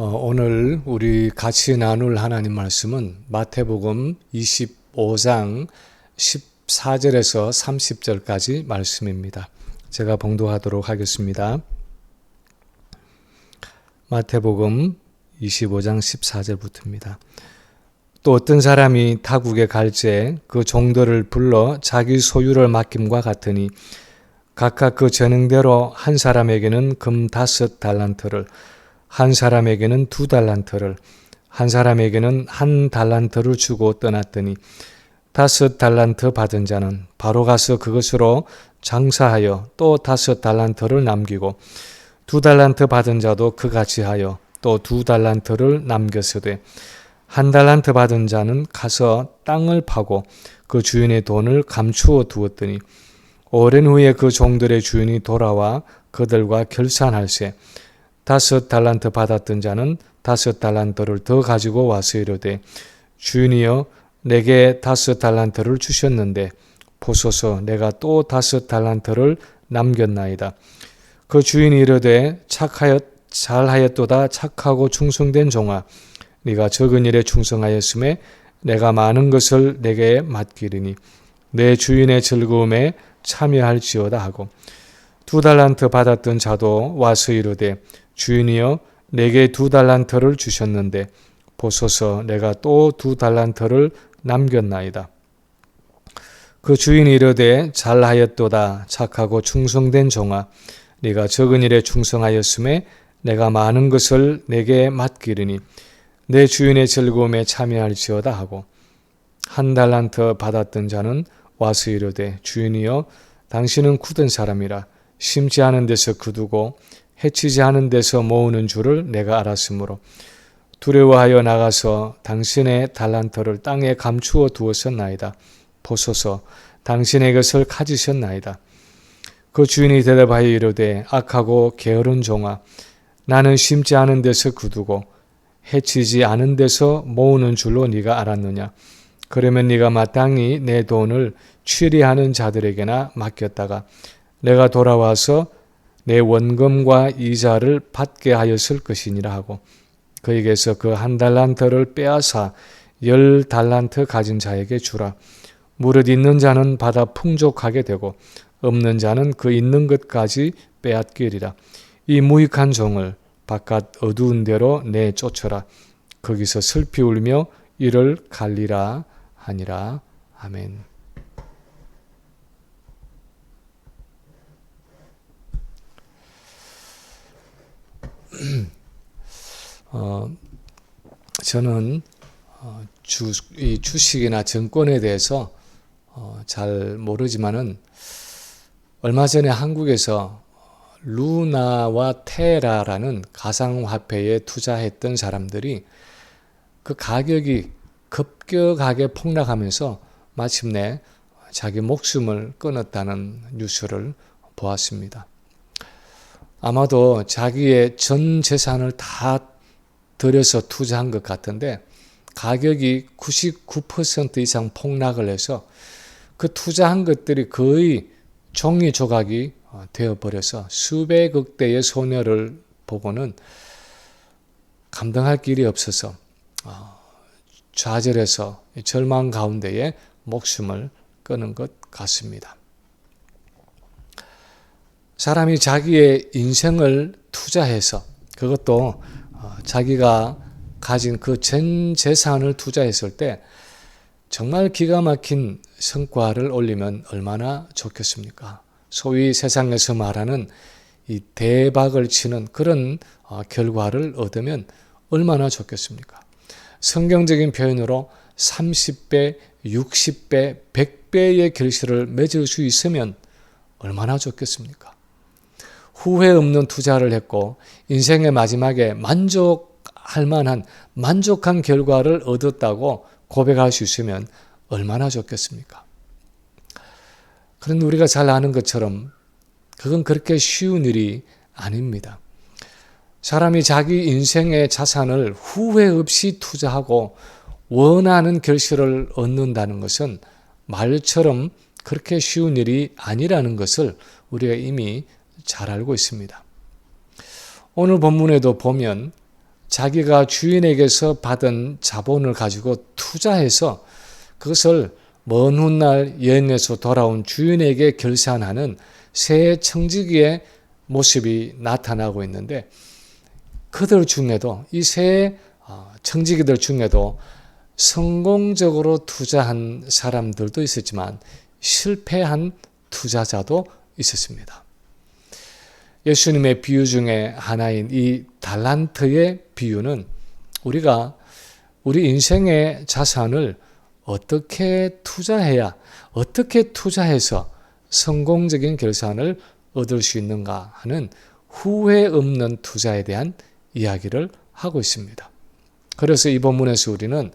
오늘 우리 같이 나눌 하나님 말씀은 마태복음 25장 14절에서 30절까지 말씀입니다. 제가 봉독하도록 하겠습니다. 마태복음 25장 14절부터입니다. 또 어떤 사람이 타국에 갈새 그 종들을 불러 자기 소유를 맡김과 같으니 각각 그 재능대로 한 사람에게는 금 5달란트를, 한 사람에게는 2달란트를, 한 사람에게는 1달란트를 주고 떠났더니 5달란트 받은 자는 바로 가서 그것으로 장사하여 또 5달란트를 남기고 2달란트 받은 자도 그같이 하여 또 2달란트를 남겼으되 1달란트 받은 자는 가서 땅을 파고 그 주인의 돈을 감추어 두었더니 오랜 후에 그 종들의 주인이 돌아와 그들과 결산할세 5달란트 받았던 자는 5달란트를 더 가지고 와서 이르되 주인이여 내게 5달란트를 주셨는데 보소서 내가 또 5달란트를 남겼나이다. 그 주인이 이르되 잘하였도다 착하고 충성된 종아 네가 적은 일에 충성하였음에 내가 많은 것을 내게 맡기리니 내 주인의 즐거움에 참여할지어다 하고 2달란트 받았던 자도 와서 이르되 주인이여 내게 2달란트를 주셨는데 보소서 내가 또 2달란트를 남겼나이다. 그 주인이 이르되 잘하였도다 착하고 충성된 종아 네가 적은 일에 충성하였음에 내가 많은 것을 내게 맡기리니 내 주인의 즐거움에 참여할지어다 하고 1달란트 받았던 자는 와서 이르되 주인이여 당신은 굳은 사람이라 심지 않은 데서 거두고 해치지 않은 데서 모으는 줄을 내가 알았으므로 두려워하여 나가서 당신의 달란트를 땅에 감추어 두었었나이다. 보소서 당신의 것을 가지셨나이다. 그 주인이 대답하여 이르되 악하고 게으른 종아 나는 심지 않은 데서 거두고 해치지 않은 데서 모으는 줄로 네가 알았느냐. 그러면 네가 마땅히 내 돈을 취리하는 자들에게나 맡겼다가 내가 돌아와서 내 원금과 이자를 받게 하였을 것이니라 하고 그에게서 그 1달란트를 빼앗아 10달란트 가진 자에게 주라. 무릇 있는 자는 받아 풍족하게 되고 없는 자는 그 있는 것까지 빼앗기리라. 이 무익한 종을 바깥 어두운 데로 내쫓으라. 거기서 슬피 울며 이를 갈리라 하니라. 아멘. 저는 이 주식이나 증권에 대해서 잘 모르지만은 얼마 전에 한국에서 루나와 테라라는 가상화폐에 투자했던 사람들이 그 가격이 급격하게 폭락하면서 마침내 자기 목숨을 끊었다는 뉴스를 보았습니다. 아마도 자기의 전 재산을 다 들여서 투자한 것 같은데 가격이 99% 이상 폭락을 해서 그 투자한 것들이 거의 종이 조각이 되어버려서 수백억 대의 손해를 보고는 감당할 길이 없어서 좌절해서 절망 가운데에 목숨을 끊은 것 같습니다. 사람이 자기의 인생을 투자해서 그것도 자기가 가진 그 전 재산을 투자했을 때 정말 기가 막힌 성과를 올리면 얼마나 좋겠습니까? 소위 세상에서 말하는 이 대박을 치는 그런 결과를 얻으면 얼마나 좋겠습니까? 성경적인 표현으로 30배, 60배, 100배의 결실을 맺을 수 있으면 얼마나 좋겠습니까? 후회 없는 투자를 했고 인생의 마지막에 만족할 만한 만족한 결과를 얻었다고 고백할 수 있으면 얼마나 좋겠습니까? 그런데 우리가 잘 아는 것처럼 그건 그렇게 쉬운 일이 아닙니다. 사람이 자기 인생의 자산을 후회 없이 투자하고 원하는 결실을 얻는다는 것은 말처럼 그렇게 쉬운 일이 아니라는 것을 우리가 이미 잘 알고 있습니다. 오늘 본문에도 보면 자기가 주인에게서 받은 자본을 가지고 투자해서 그것을 먼 훗날 여행에서 돌아온 주인에게 결산하는 새 청지기의 모습이 나타나고 있는데, 그들 중에도 이 새 청지기들 중에도 성공적으로 투자한 사람들도 있었지만 실패한 투자자도 있었습니다. 예수님의 비유 중에 하나인 이 달란트의 비유는 우리가 우리 인생의 자산을 어떻게 투자해야, 어떻게 투자해서 성공적인 결산을 얻을 수 있는가 하는 후회 없는 투자에 대한 이야기를 하고 있습니다. 그래서 이 본문에서 우리는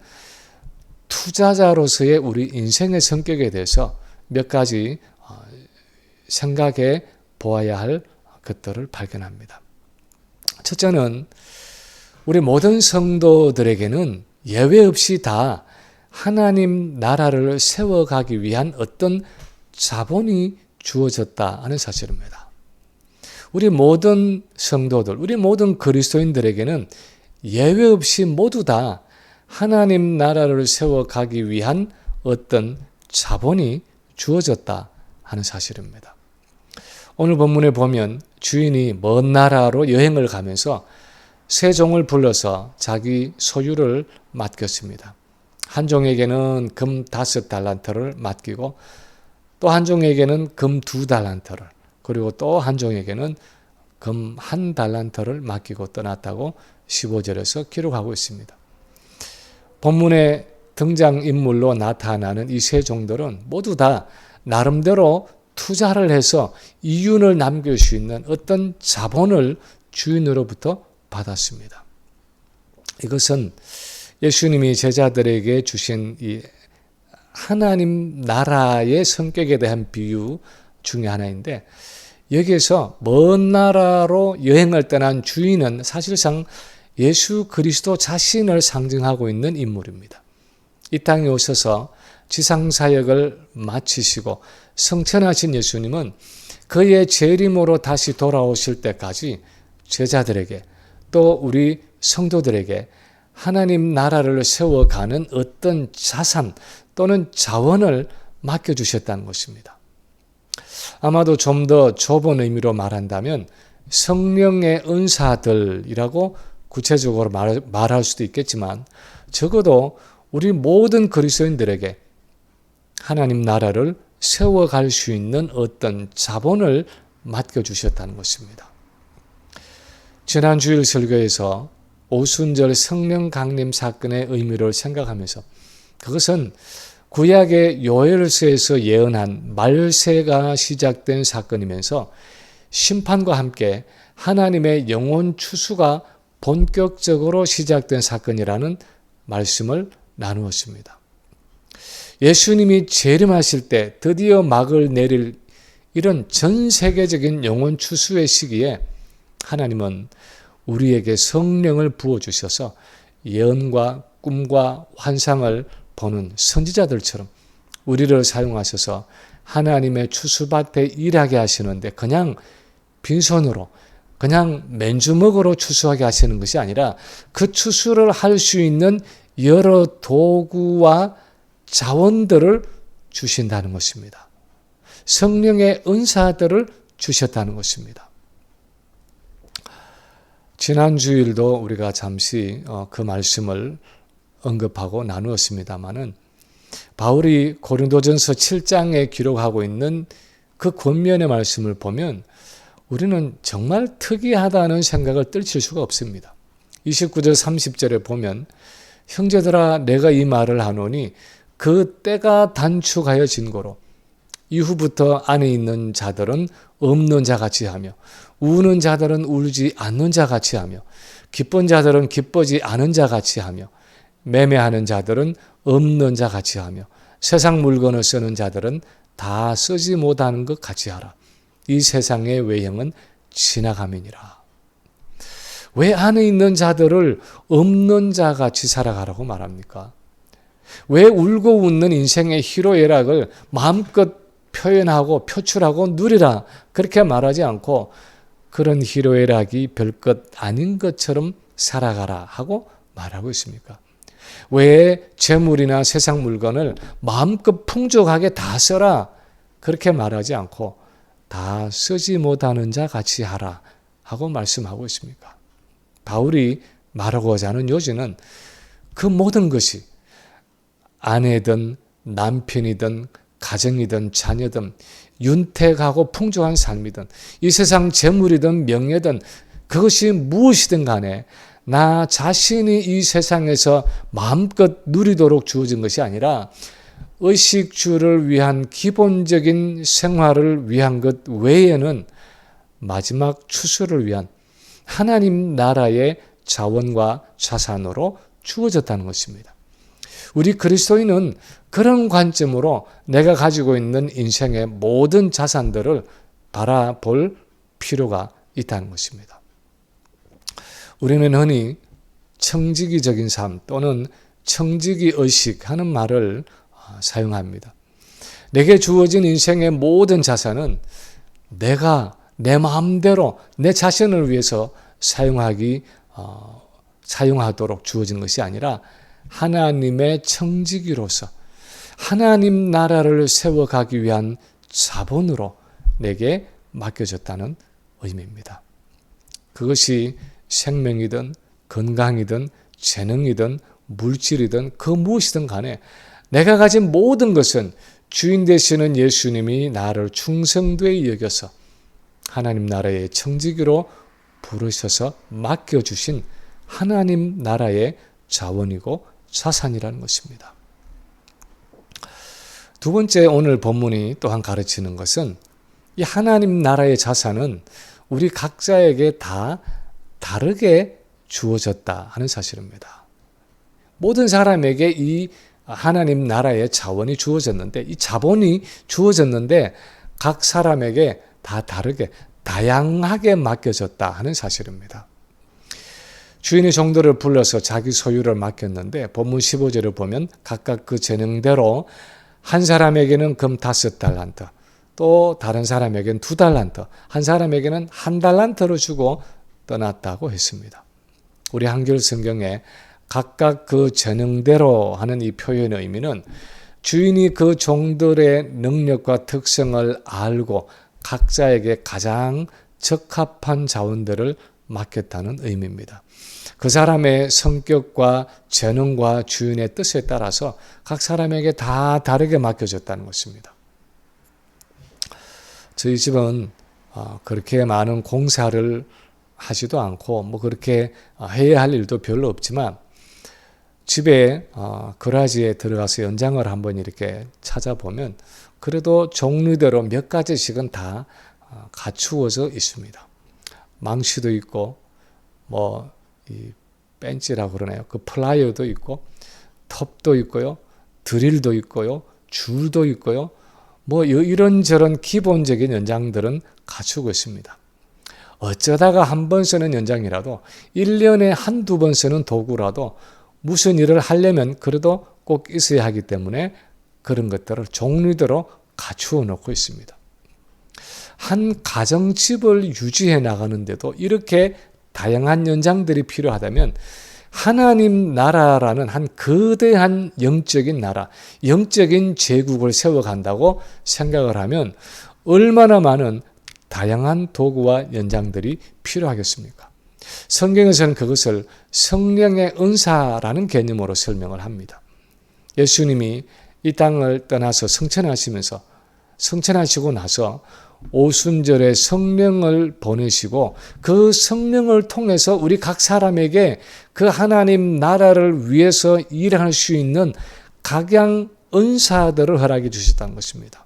투자자로서의 우리 인생의 성격에 대해서 몇 가지 생각해 보아야 할 것들을 발견합니다. 첫째는 우리 모든 성도들에게는 예외 없이 다 하나님 나라를 세워가기 위한 어떤 자본이 주어졌다 하는 사실입니다. 우리 모든 성도들, 우리 모든 그리스도인들에게는 예외 없이 모두 다 하나님 나라를 세워가기 위한 어떤 자본이 주어졌다 하는 사실입니다. 오늘 본문에 보면 주인이 먼 나라로 여행을 가면서 세 종을 불러서 자기 소유를 맡겼습니다. 한 종에게는 금 5달란트를 맡기고 또 한 종에게는 금 2달란트를, 그리고 또 한 종에게는 금 1달란트를 맡기고 떠났다고 15절에서 기록하고 있습니다. 본문의 등장인물로 나타나는 이 세 종들은 모두 다 나름대로 투자를 해서 이윤을 남길 수 있는 어떤 자본을 주인으로부터 받았습니다. 이것은 예수님이 제자들에게 주신 이 하나님 나라의 성격에 대한 비유 중에 하나인데, 여기에서 먼 나라로 여행을 떠난 주인은 사실상 예수 그리스도 자신을 상징하고 있는 인물입니다. 이 땅에 오셔서 지상사역을 마치시고 성천하신 예수님은 그의 재림으로 다시 돌아오실 때까지 제자들에게 또 우리 성도들에게 하나님 나라를 세워가는 어떤 자산 또는 자원을 맡겨주셨다는 것입니다. 아마도 좀 더 좁은 의미로 말한다면 성령의 은사들이라고 구체적으로 말할 수도 있겠지만, 적어도 우리 모든 그리스도인들에게 하나님 나라를 세워갈 수 있는 어떤 자본을 맡겨주셨다는 것입니다. 지난 주일 설교에서 오순절 성령 강림 사건의 의미를 생각하면서, 그것은 구약의 요엘서에서 예언한 말세가 시작된 사건이면서 심판과 함께 하나님의 영혼 추수가 본격적으로 시작된 사건이라는 말씀을 나누었습니다. 예수님이 재림하실 때 드디어 막을 내릴 이런 전 세계적인 영혼 추수의 시기에 하나님은 우리에게 성령을 부어주셔서 예언과 꿈과 환상을 보는 선지자들처럼 우리를 사용하셔서 하나님의 추수밭에 일하게 하시는데, 그냥 빈손으로 그냥 맨주먹으로 추수하게 하시는 것이 아니라 그 추수를 할 수 있는 여러 도구와 자원들을 주신다는 것입니다. 성령의 은사들을 주셨다는 것입니다. 지난 주일도 우리가 잠시 그 말씀을 언급하고 나누었습니다마는, 바울이 고린도전서 7장에 기록하고 있는 그 권면의 말씀을 보면 우리는 정말 특이하다는 생각을 떨칠 수가 없습니다. 29절 30절에 보면, 형제들아 내가 이 말을 하노니 그 때가 단축하여 진고로 이후부터 안에 있는 자들은 없는 자같이 하며 우는 자들은 울지 않는 자같이 하며 기쁜 자들은 기쁘지 않은 자같이 하며 매매하는 자들은 없는 자같이 하며 세상 물건을 쓰는 자들은 다 쓰지 못하는 것 같이 하라. 이 세상의 외형은 지나감이니라. 왜 안에 있는 자들을 없는 자같이 살아가라고 말합니까? 왜 울고 웃는 인생의 희로애락을 마음껏 표현하고 표출하고 누리라 그렇게 말하지 않고 그런 희로애락이 별것 아닌 것처럼 살아가라 하고 말하고 있습니까? 왜 재물이나 세상 물건을 마음껏 풍족하게 다 써라 그렇게 말하지 않고 다 쓰지 못하는 자 같이 하라 하고 말씀하고 있습니까? 바울이 말하고자 하는 요지는 그 모든 것이 아내든 남편이든 가정이든 자녀든 윤택하고 풍족한 삶이든 이 세상 재물이든 명예든 그것이 무엇이든 간에 나 자신이 이 세상에서 마음껏 누리도록 주어진 것이 아니라 의식주를 위한 기본적인 생활을 위한 것 외에는 마지막 추수를 위한 하나님 나라의 자원과 자산으로 주어졌다는 것입니다. 우리 그리스도인은 그런 관점으로 내가 가지고 있는 인생의 모든 자산들을 바라볼 필요가 있다는 것입니다. 우리는 흔히 청지기적인 삶 또는 청지기 의식 하는 말을 사용합니다. 내게 주어진 인생의 모든 자산은 내가 내 마음대로 내 자신을 위해서 사용하도록 주어진 것이 아니라 하나님의 청지기로서 하나님 나라를 세워가기 위한 자본으로 내게 맡겨졌다는 의미입니다. 그것이 생명이든 건강이든 재능이든 물질이든 그 무엇이든 간에 내가 가진 모든 것은 주인 되시는 예수님이 나를 충성되이 여겨서 하나님 나라의 청지기로 부르셔서 맡겨주신 하나님 나라의 자원이고 자산이라는 것입니다. 두 번째 오늘 본문이 또한 가르치는 것은 이 하나님 나라의 자산은 우리 각자에게 다 다르게 주어졌다 하는 사실입니다. 모든 사람에게 이 하나님 나라의 자원이 주어졌는데 이 자본이 주어졌는데 각 사람에게 다 다르게 다양하게 맡겨졌다 하는 사실입니다. 주인의 종들을 불러서 자기 소유를 맡겼는데 본문 15절을 보면 각각 그 재능대로 한 사람에게는 금 5달란트, 또 다른 사람에게는 2달란트, 한 사람에게는 1달란트를 주고 떠났다고 했습니다. 우리 한글 성경에 각각 그 재능대로 하는 이 표현의 의미는 주인이 그 종들의 능력과 특성을 알고 각자에게 가장 적합한 자원들을 맡겼다는 의미입니다. 그 사람의 성격과 재능과 주인의 뜻에 따라서 각 사람에게 다 다르게 맡겨졌다는 것입니다. 저희 집은 그렇게 많은 공사를 하지도 않고 그렇게 해야 할 일도 별로 없지만 집에 거라지에 들어가서 연장을 한번 이렇게 찾아보면 그래도 종류대로 몇 가지씩은 다 갖추어져 있습니다. 망치도 있고 이 벤치라고 그러나요? 그 플라이어도 있고 톱도 있고요. 드릴도 있고요. 줄도 있고요. 이런저런 기본적인 연장들은 갖추고 있습니다. 어쩌다가 한 번 쓰는 연장이라도 1년에 한두 번 쓰는 도구라도 무슨 일을 하려면 그래도 꼭 있어야 하기 때문에 그런 것들을 종류대로 갖추어 놓고 있습니다. 한 가정집을 유지해 나가는데도 이렇게 다양한 연장들이 필요하다면 하나님 나라라는 한 거대한 영적인 나라, 영적인 제국을 세워간다고 생각을 하면 얼마나 많은 다양한 도구와 연장들이 필요하겠습니까? 성경에서는 그것을 성령의 은사라는 개념으로 설명을 합니다. 예수님이 이 땅을 떠나서 승천하시고 나서 오순절에 성령을 보내시고 그 성령을 통해서 우리 각 사람에게 그 하나님 나라를 위해서 일할 수 있는 각양 은사들을 허락해 주셨다는 것입니다.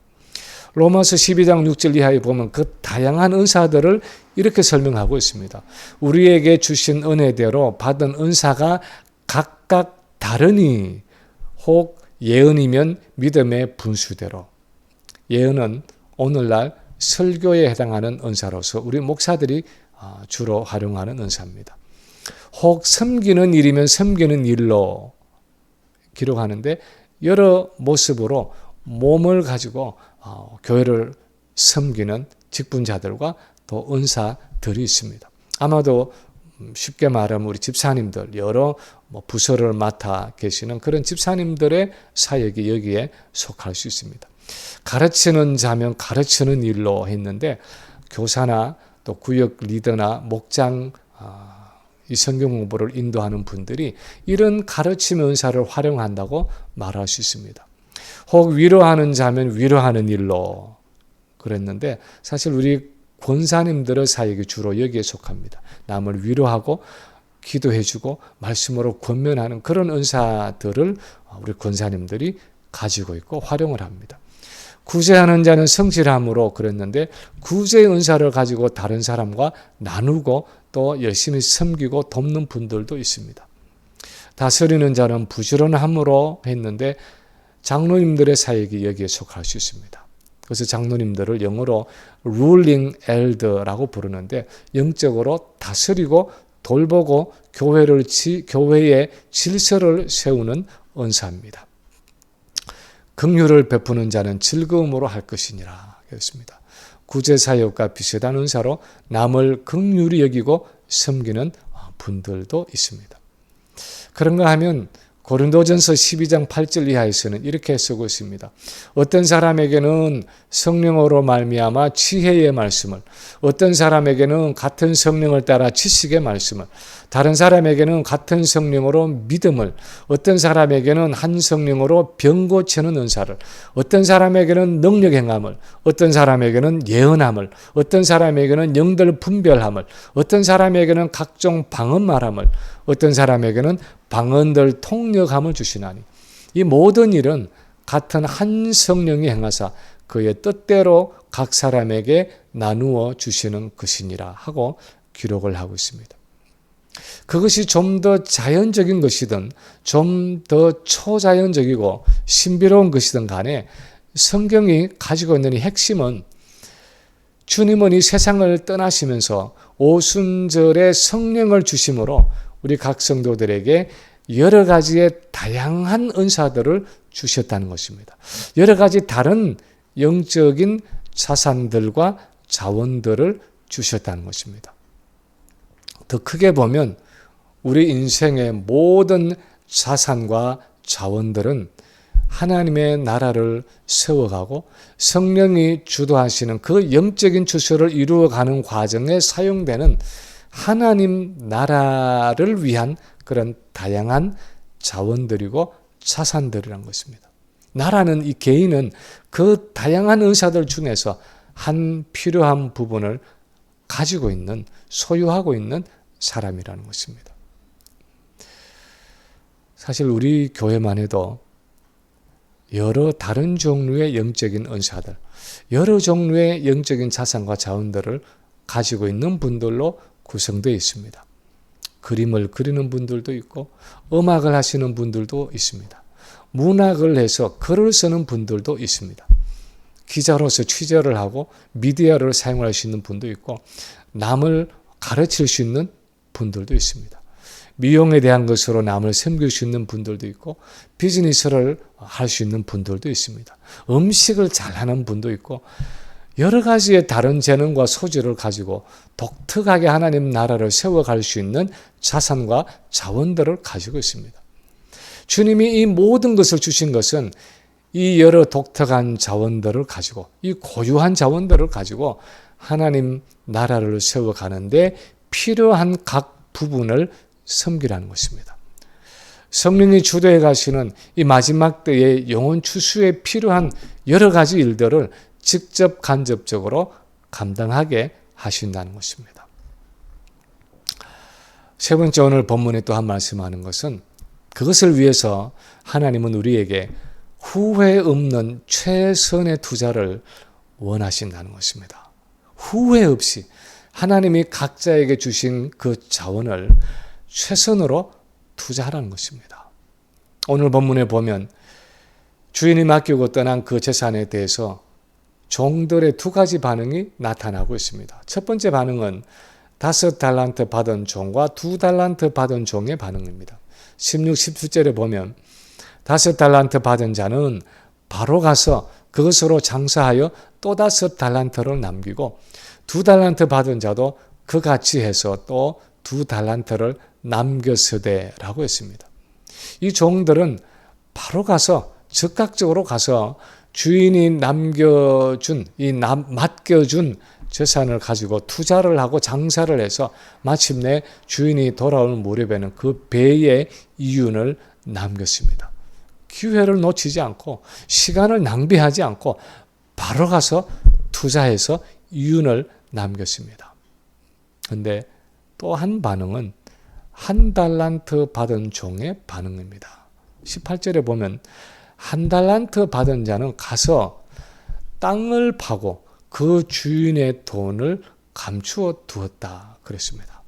로마서 12장 6절 이하에 보면 그 다양한 은사들을 이렇게 설명하고 있습니다. 우리에게 주신 은혜대로 받은 은사가 각각 다르니 혹 예언이면 믿음의 분수대로. 예언은 오늘날 설교에 해당하는 은사로서 우리 목사들이 주로 활용하는 은사입니다. 혹 섬기는 일이면 섬기는 일로 기록하는데 여러 모습으로 몸을 가지고 교회를 섬기는 직분자들과 또 은사들이 있습니다. 아마도 쉽게 말하면 우리 집사님들, 여러 부서를 맡아 계시는 그런 집사님들의 사역이 여기에 속할 수 있습니다. 가르치는 자면 가르치는 일로 했는데 교사나 또 구역 리더나 목장, 이 성경 공부를 인도하는 분들이 이런 가르침 은사를 활용한다고 말할 수 있습니다. 혹 위로하는 자면 위로하는 일로 그랬는데 사실 우리 권사님들의 사역이 주로 여기에 속합니다. 남을 위로하고 기도해주고 말씀으로 권면하는 그런 은사들을 우리 권사님들이 가지고 있고 활용을 합니다. 구제하는 자는 성실함으로 그랬는데 구제의 은사를 가지고 다른 사람과 나누고 또 열심히 섬기고 돕는 분들도 있습니다. 다스리는 자는 부지런함으로 했는데 장로님들의 사역이 여기에 속할 수 있습니다. 그래서 장로님들을 영어로 ruling elder라고 부르는데 영적으로 다스리고 돌보고 교회의 질서를 세우는 은사입니다. 긍휼을 베푸는 자는 즐거움으로 할 것이니라 했습니다. 구제사역과 비슷한 은사로 남을 긍휼히 여기고 섬기는 분들도 있습니다. 그런가 하면 고린도전서 12장 8절 이하에서는 이렇게 쓰고 있습니다. 어떤 사람에게는 성령으로 말미암아 지혜의 말씀을, 어떤 사람에게는 같은 성령을 따라 지식의 말씀을, 다른 사람에게는 같은 성령으로 믿음을, 어떤 사람에게는 한 성령으로 병 고치는 은사를, 어떤 사람에게는 능력 행함을, 어떤 사람에게는 예언함을, 어떤 사람에게는 영들 분별함을, 어떤 사람에게는 각종 방언 말함을, 어떤 사람에게는 방언들 통역함을 주시나니 이 모든 일은 같은 한 성령이 행하사 그의 뜻대로 각 사람에게 나누어 주시는 것이니라 하고 기록을 하고 있습니다. 그것이 좀 더 자연적인 것이든 좀 더 초자연적이고 신비로운 것이든 간에 성경이 가지고 있는 이 핵심은 주님은 이 세상을 떠나시면서 오순절에 성령을 주심으로 우리 각 성도들에게 여러 가지의 다양한 은사들을 주셨다는 것입니다. 여러 가지 다른 영적인 자산들과 자원들을 주셨다는 것입니다. 더 크게 보면 우리 인생의 모든 자산과 자원들은 하나님의 나라를 세워가고 성령이 주도하시는 그 영적인 추수를 이루어가는 과정에 사용되는 하나님 나라를 위한 그런 다양한 자원들이고 자산들이란 것입니다. 나라는 이 개인은 그 다양한 은사들 중에서 한 필요한 부분을 가지고 있는, 소유하고 있는 사람이라는 것입니다. 사실 우리 교회만 해도 여러 다른 종류의 영적인 은사들, 여러 종류의 영적인 자산과 자원들을 가지고 있는 분들로 구성되어 있습니다. 그림을 그리는 분들도 있고 음악을 하시는 분들도 있습니다. 문학을 해서 글을 쓰는 분들도 있습니다. 기자로서 취재를 하고 미디어를 사용할 수 있는 분도 있고 남을 가르칠 수 있는 분들도 있습니다. 미용에 대한 것으로 남을 섬길 수 있는 분들도 있고 비즈니스를 할 수 있는 분들도 있습니다. 음식을 잘하는 분도 있고 여러 가지의 다른 재능과 소질을 가지고 독특하게 하나님 나라를 세워갈 수 있는 자산과 자원들을 가지고 있습니다. 주님이 이 모든 것을 주신 것은 이 여러 독특한 자원들을 가지고 이 고유한 자원들을 가지고 하나님 나라를 세워가는데 필요한 각 부분을 섬기라는 것입니다. 성령이 주도해 가시는 이 마지막 때의 영혼 추수에 필요한 여러 가지 일들을 직접 간접적으로 감당하게 하신다는 것입니다. 세 번째 오늘 본문에 또 한 말씀하는 것은 그것을 위해서 하나님은 우리에게 후회 없는 최선의 투자를 원하신다는 것입니다. 후회 없이 하나님이 각자에게 주신 그 자원을 최선으로 투자하라는 것입니다. 오늘 본문에 보면 주인이 맡기고 떠난 그 재산에 대해서 종들의 두 가지 반응이 나타나고 있습니다. 첫 번째 반응은 5달란트 받은 종과 2달란트 받은 종의 반응입니다. 16, 17절에 보면 5달란트 받은 자는 바로 가서 그것으로 장사하여 또 5달란트를 남기고 2달란트 받은 자도 그같이 해서 또 2달란트를 남겼으되라고 했습니다. 이 종들은 바로 가서 즉각적으로 가서 주인이 맡겨준 재산을 가지고 투자를 하고 장사를 해서 마침내 주인이 돌아올 무렵에는 그 배의 이윤을 남겼습니다. 기회를 놓치지 않고 시간을 낭비하지 않고 바로 가서 투자해서 이윤을 남겼습니다. 그런데 또 한 반응은 1달란트 받은 종의 반응입니다. 18절에 보면 1달란트 받은 자는 가서 땅을 파고 그 주인의 돈을 감추어 두었다 그랬습니다.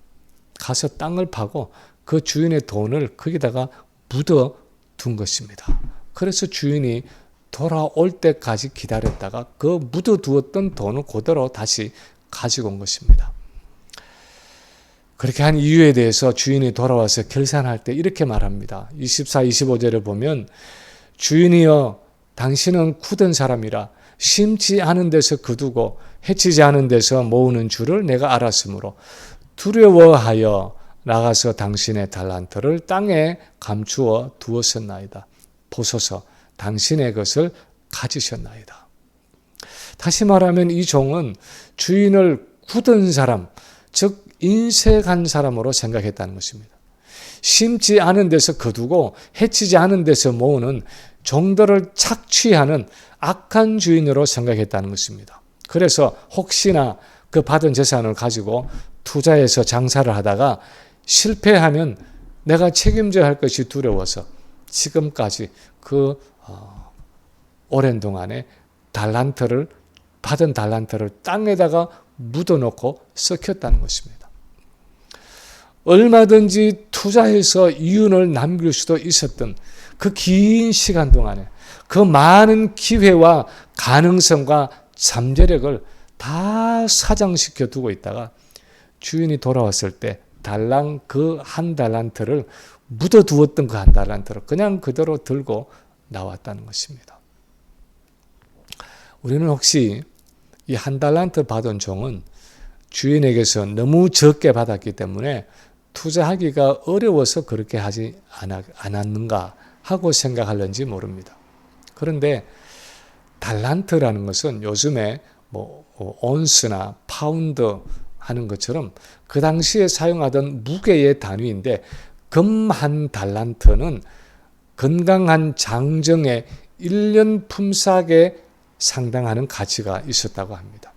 가서 땅을 파고 그 주인의 돈을 거기다가 묻어 둔 것입니다. 그래서 주인이 돌아올 때까지 기다렸다가 그 묻어 두었던 돈을 그대로 다시 가지고 온 것입니다. 그렇게 한 이유에 대해서 주인이 돌아와서 결산할 때 이렇게 말합니다. 24, 25절에 보면 주인이여 당신은 굳은 사람이라 심지 않은 데서 거두고 해치지 않은 데서 모으는 줄을 내가 알았으므로 두려워하여 나가서 당신의 달란트를 땅에 감추어 두었었나이다. 보소서 당신의 것을 가지셨나이다. 다시 말하면 이 종은 주인을 굳은 사람, 즉 인색한 사람으로 생각했다는 것입니다. 심지 않은 데서 거두고 해치지 않은 데서 모으는 종들을 착취하는 악한 주인으로 생각했다는 것입니다. 그래서 혹시나 그 받은 재산을 가지고 투자해서 장사를 하다가 실패하면 내가 책임져야 할 것이 두려워서 지금까지 그 오랜 동안에 받은 달란트를 땅에다가 묻어놓고 썩혔다는 것입니다. 얼마든지 투자해서 이윤을 남길 수도 있었던 그 긴 시간 동안에 그 많은 기회와 가능성과 잠재력을 다 사장시켜 두고 있다가 주인이 돌아왔을 때 그 1달란트를 묻어두었던 그 1달란트를 그냥 그대로 들고 나왔다는 것입니다. 우리는 혹시 이 1달란트 받은 종은 주인에게서 너무 적게 받았기 때문에 투자하기가 어려워서 그렇게 하지 않았는가 하고 생각하는지 모릅니다. 그런데 달란트라는 것은 요즘에 온스나 파운드 하는 것처럼 그 당시에 사용하던 무게의 단위인데 금 1달란트는 건강한 장정의 1년 품삯에 상당하는 가치가 있었다고 합니다.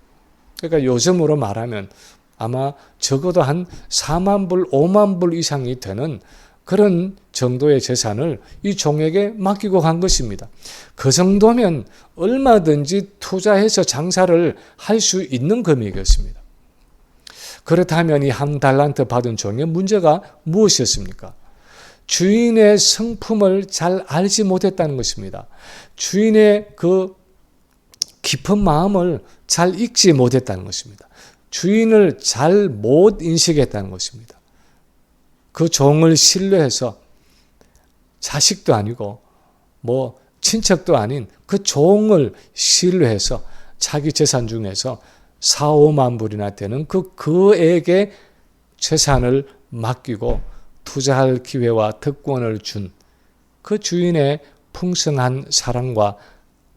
그러니까 요즘으로 말하면 아마 적어도 한 4만 불, 5만 불 이상이 되는 그런 정도의 재산을 이 종에게 맡기고 간 것입니다. 그 정도면 얼마든지 투자해서 장사를 할 수 있는 금액이었습니다. 그렇다면 이 1달란트 받은 종의 문제가 무엇이었습니까? 주인의 성품을 잘 알지 못했다는 것입니다. 주인의 그 깊은 마음을 잘 읽지 못했다는 것입니다. 주인을 잘 못 인식했다는 것입니다. 그 종을 신뢰해서 자식도 아니고 친척도 아닌 그 종을 신뢰해서 자기 재산 중에서 4, 5만 불이나 되는 그에게 재산을 맡기고 투자할 기회와 특권을 준 그 주인의 풍성한 사랑과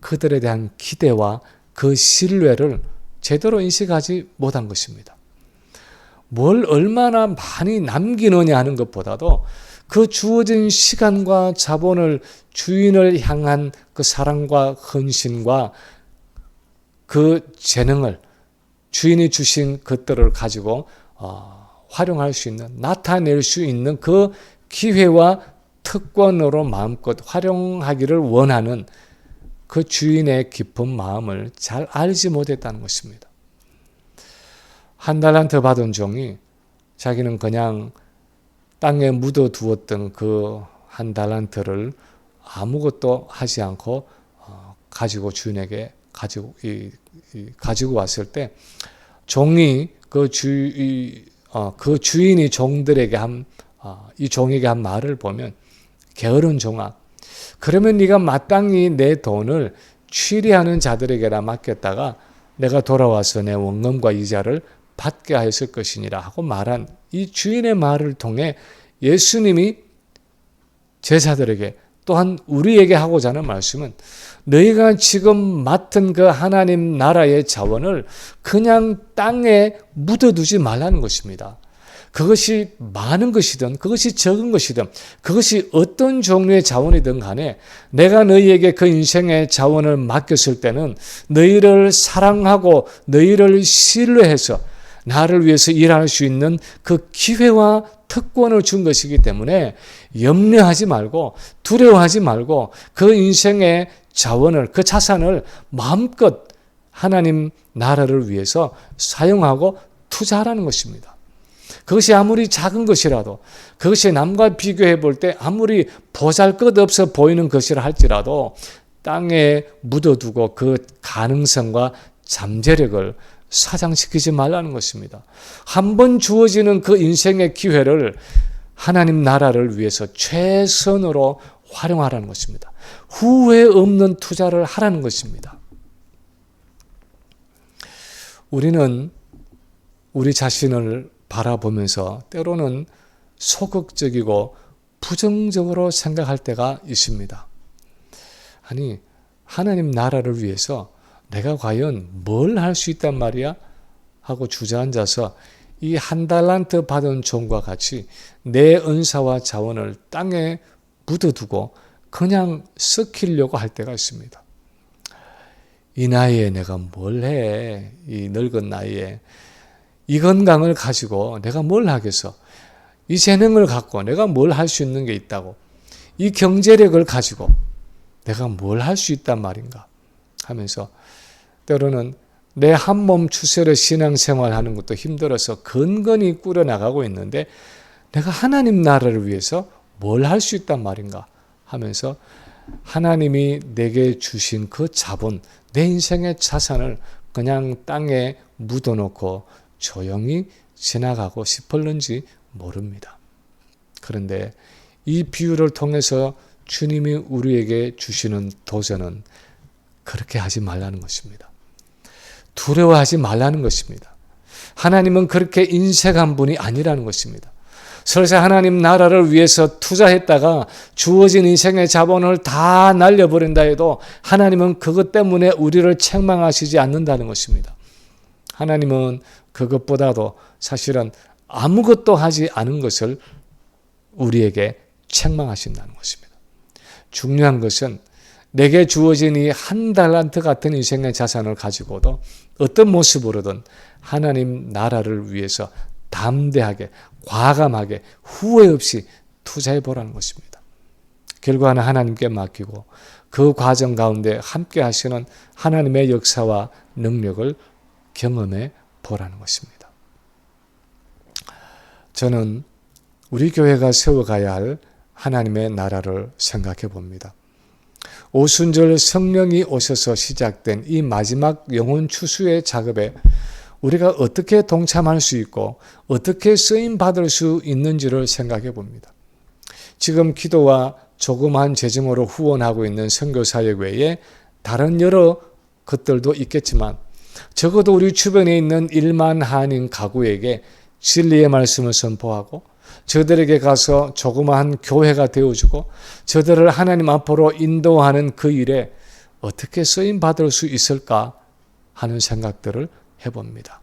그들에 대한 기대와 그 신뢰를 제대로 인식하지 못한 것입니다. 뭘 얼마나 많이 남기느냐 하는 것보다도 그 주어진 시간과 자본을 주인을 향한 그 사랑과 헌신과 그 재능을 주인이 주신 것들을 가지고 활용할 수 있는, 나타낼 수 있는 그 기회와 특권으로 마음껏 활용하기를 원하는 그 주인의 깊은 마음을 잘 알지 못했다는 것입니다. 1달란트 받은 종이 자기는 그냥 땅에 묻어두었던 그 1달란트를 아무것도 하지 않고 가지고 주인에게 가지고 왔을 때 종이 그 주인이 종들에게 이 종에게 한 말을 보면 게으른 종아, 그러면 네가 마땅히 내 돈을 취리하는 자들에게나 맡겼다가 내가 돌아와서 내 원금과 이자를 받게 하였을 것이니라 하고 말한 이 주인의 말을 통해 예수님이 제자들에게 또한 우리에게 하고자 하는 말씀은 너희가 지금 맡은 그 하나님 나라의 자원을 그냥 땅에 묻어두지 말라는 것입니다. 그것이 많은 것이든 그것이 적은 것이든 그것이 어떤 종류의 자원이든 간에 내가 너희에게 그 인생의 자원을 맡겼을 때는 너희를 사랑하고 너희를 신뢰해서 나를 위해서 일할 수 있는 그 기회와 특권을 준 것이기 때문에 염려하지 말고 두려워하지 말고 그 인생의 자원을 그 자산을 마음껏 하나님 나라를 위해서 사용하고 투자하라는 것입니다. 그것이 아무리 작은 것이라도 그것이 남과 비교해 볼 때 아무리 보잘것없어 보이는 것이라 할지라도 땅에 묻어두고 그 가능성과 잠재력을 사장시키지 말라는 것입니다. 한 번 주어지는 그 인생의 기회를 하나님 나라를 위해서 최선으로 활용하라는 것입니다. 후회 없는 투자를 하라는 것입니다. 우리는 우리 자신을 바라보면서 때로는 소극적이고 부정적으로 생각할 때가 있습니다. 아니, 하나님 나라를 위해서 내가 과연 뭘 할 수 있단 말이야? 하고 주저앉아서 이 한 달란트 받은 종과 같이 내 은사와 자원을 땅에 묻어두고 그냥 썩히려고 할 때가 있습니다. 이 나이에 내가 뭘 해? 이 늙은 나이에 이 건강을 가지고 내가 뭘 하겠어? 이 재능을 갖고 내가 뭘 할 수 있는 게 있다고? 이 경제력을 가지고 내가 뭘 할 수 있단 말인가? 하면서 때로는 내 한 몸 추스려 신앙생활하는 것도 힘들어서 근근히 꾸려나가고 있는데 내가 하나님 나라를 위해서 뭘 할 수 있단 말인가? 하면서 하나님이 내게 주신 그 자본, 내 인생의 자산을 그냥 땅에 묻어놓고 조용히 지나가고 싶었는지 모릅니다. 그런데 이 비유를 통해서 주님이 우리에게 주시는 도전은 그렇게 하지 말라는 것입니다. 두려워하지 말라는 것입니다. 하나님은 그렇게 인색한 분이 아니라는 것입니다. 설사 하나님 나라를 위해서 투자했다가 주어진 인생의 자본을 다 날려버린다 해도 하나님은 그것 때문에 우리를 책망하시지 않는다는 것입니다. 하나님은 그것보다도 사실은 아무것도 하지 않은 것을 우리에게 책망하신다는 것입니다. 중요한 것은 내게 주어진 이 한 달란트 같은 인생의 자산을 가지고도 어떤 모습으로든 하나님 나라를 위해서 담대하게, 과감하게, 후회 없이 투자해 보라는 것입니다. 결과는 하나님께 맡기고 그 과정 가운데 함께 하시는 하나님의 역사와 능력을 경험해 보라는 것입니다. 저는 우리 교회가 세워가야 할 하나님의 나라를 생각해 봅니다. 오순절 성령이 오셔서 시작된 이 마지막 영혼 추수의 작업에 우리가 어떻게 동참할 수 있고 어떻게 쓰임받을 수 있는지를 생각해 봅니다. 지금 기도와 조그마한 재정으로 후원하고 있는 선교사역 외에 다른 여러 것들도 있겠지만 적어도 우리 주변에 있는 1만 한인 가구에게 진리의 말씀을 선포하고 저들에게 가서 조그마한 교회가 되어주고 저들을 하나님 앞으로 인도하는 그 일에 어떻게 쓰임받을 수 있을까 하는 생각들을 해봅니다.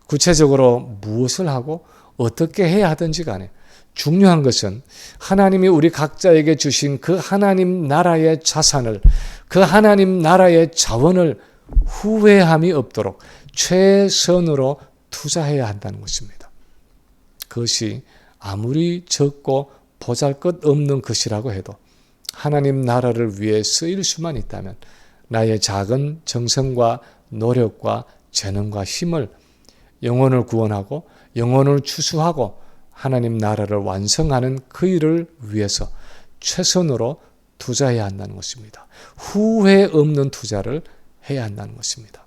구체적으로 무엇을 하고 어떻게 해야 하든지 간에 중요한 것은 하나님이 우리 각자에게 주신 그 하나님 나라의 자산을, 그 하나님 나라의 자원을 후회함이 없도록 최선으로 투자해야 한다는 것입니다. 그것이 아무리 적고 보잘것없는 것이라고 해도 하나님 나라를 위해 쓰일 수만 있다면 나의 작은 정성과 노력과 재능과 힘을 영혼을 구원하고 영혼을 추수하고 하나님 나라를 완성하는 그 일을 위해서 최선으로 투자해야 한다는 것입니다. 후회 없는 투자를 해야 한다는 것입니다.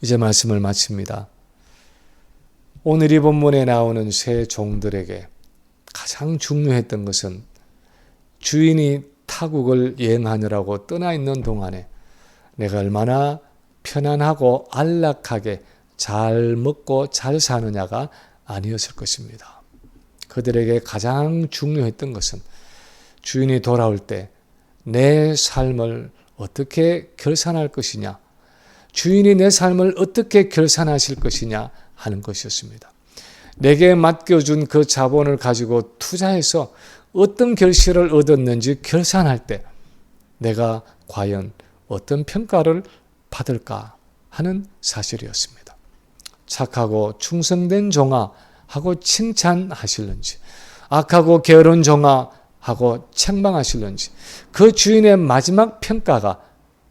이제 말씀을 마칩니다. 오늘 이 본문에 나오는 세 종들에게 가장 중요했던 것은 주인이 타국을 여행하느라고 떠나 있는 동안에 내가 얼마나 편안하고 안락하게 잘 먹고 잘 사느냐가 아니었을 것입니다. 그들에게 가장 중요했던 것은 주인이 돌아올 때 내 삶을 어떻게 결산할 것이냐, 주인이 내 삶을 어떻게 결산하실 것이냐 하는 것이었습니다. 내게 맡겨준 그 자본을 가지고 투자해서 어떤 결실을 얻었는지 결산할 때 내가 과연 어떤 평가를 받을까 하는 사실이었습니다. 착하고 충성된 종아 하고 칭찬하실는지, 악하고 게으른 종아 하고 책망하실는지, 그 주인의 마지막 평가가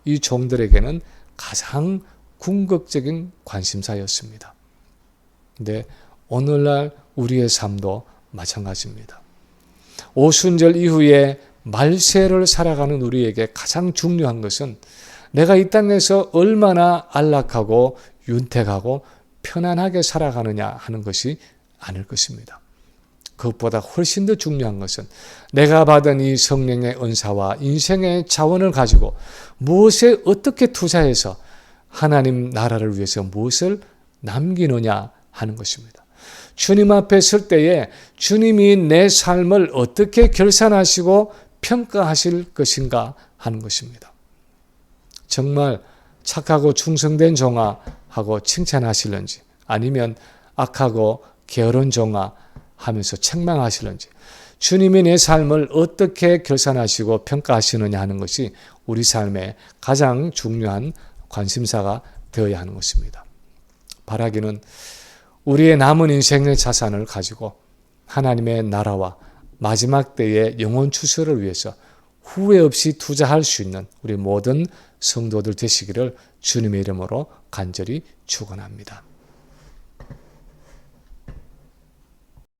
이 종들에게는 가장 궁극적인 관심사였습니다. 근데 오늘날 우리의 삶도 마찬가지입니다. 오순절 이후에 말세를 살아가는 우리에게 가장 중요한 것은 내가 이 땅에서 얼마나 안락하고 윤택하고 편안하게 살아가느냐 하는 것이 아닐 것입니다. 그것보다 훨씬 더 중요한 것은 내가 받은 이 성령의 은사와 인생의 자원을 가지고 무엇에 어떻게 투자해서 하나님 나라를 위해서 무엇을 남기느냐 하는 것입니다. 주님 앞에 설 때에 주님이 내 삶을 어떻게 결산하시고 평가하실 것인가 하는 것입니다. 정말 착하고 충성된 종아 하고 칭찬하실는지, 아니면 악하고 게으른 종아 하면서 책망하실는지, 주님이 내 삶을 어떻게 결산하시고 평가하시느냐 하는 것이 우리 삶의 가장 중요한 관심사가 되어야 하는 것입니다. 바라기는 우리의 남은 인생의 자산을 가지고 하나님의 나라와 마지막 때의 영혼 추수를 위해서 후회 없이 투자할 수 있는 우리 모든 성도들 되시기를 주님의 이름으로 간절히 축원합니다.